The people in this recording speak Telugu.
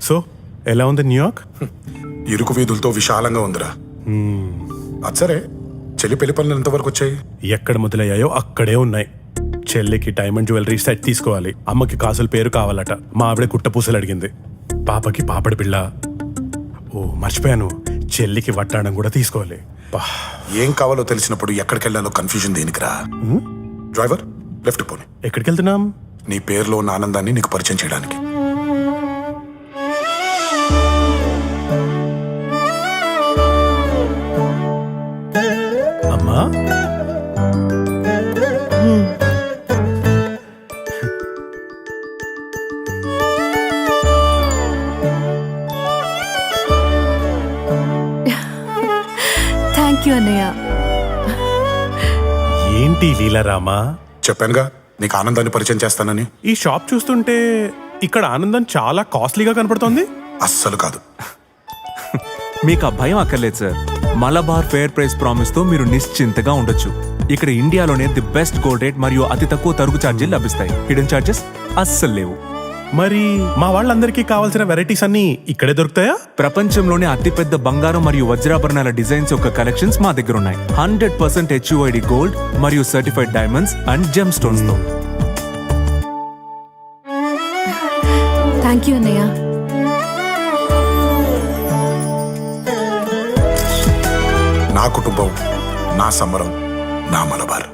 సో ఎలా ఉంది న్యూయార్క్? ఇరుకు వీధులతో విశాలంగా ఉందిరా. అది సరే, చెల్లి పెళ్లి పనులు ఎంతవరకు వచ్చాయి? ఎక్కడ మొదలయ్యాయో అక్కడే ఉన్నాయి. చెల్లికి డైమండ్ జ్యువెలరీ సెట్ తీసుకోవాలి, అమ్మకి కాసుల పేరు కావాలట, మా ఆవిడ గుట్టపూసలు అడిగింది, పాపకి పాపడి పిల్ల, ఓ మర్చిపోయాను, చెల్లికి వడ్డాణం కూడా తీసుకోవాలి. ఏం కావాలో తెలిసినప్పుడు ఎక్కడికి వెళ్ళాలో కన్ఫ్యూజన్ దేనికిరా? డ్రైవర్ లెఫ్ట్ పోనీ. ఎక్కడికి వెళ్తున్నాం? నీ పేరులో ఉన్న ఆనందాన్ని నీకు పరిచయం చేయడానికి. అమ్మా థ్యాంక్ యూ అన్నయ్య. ఏంటి లీలారామా? చెప్పానుగా నీకు ఆనందాన్ని పరిచయం చేస్తానని. ఈ షాప్ చూస్తుంటే ఇక్కడ ఆనందం చాలా కాస్ట్లీగా కనపడుతోంది. అస్సలు కాదు. మీకు ఆ భయం అక్కర్లేదు sir. Malabar fair price promise తో మీరు నిశ్చింతగా ఉండొచ్చు. ఇక్కడ ఇండియాలోనే ది బెస్ట్ గోల్డ్ రేట్ మరియు అతి తక్కువ తరుగు ఛార్జీలు లభిస్తాయి. హిడెన్ ఛార్జెస్ అస్సలు లేవు. మరి మా వాళ్ళందరికీ కావాల్సిన వెరైటీస్ అన్ని ఇక్కడే దొరుకుతాయా? ప్రపంచంలోనే అతిపెద్ద బంగారం మరియు వజ్రాభరణాల డిజైన్స్ యొక్క కలెక్షన్స్ మా దగ్గర ఉన్నాయి. 100% HUID గోల్డ్ మరియు certified diamonds and gem stones తో. థ్యాంక్ యూ అన్నయ్య. నా కుటుంబం, నా సంబరం, నా మలబార్.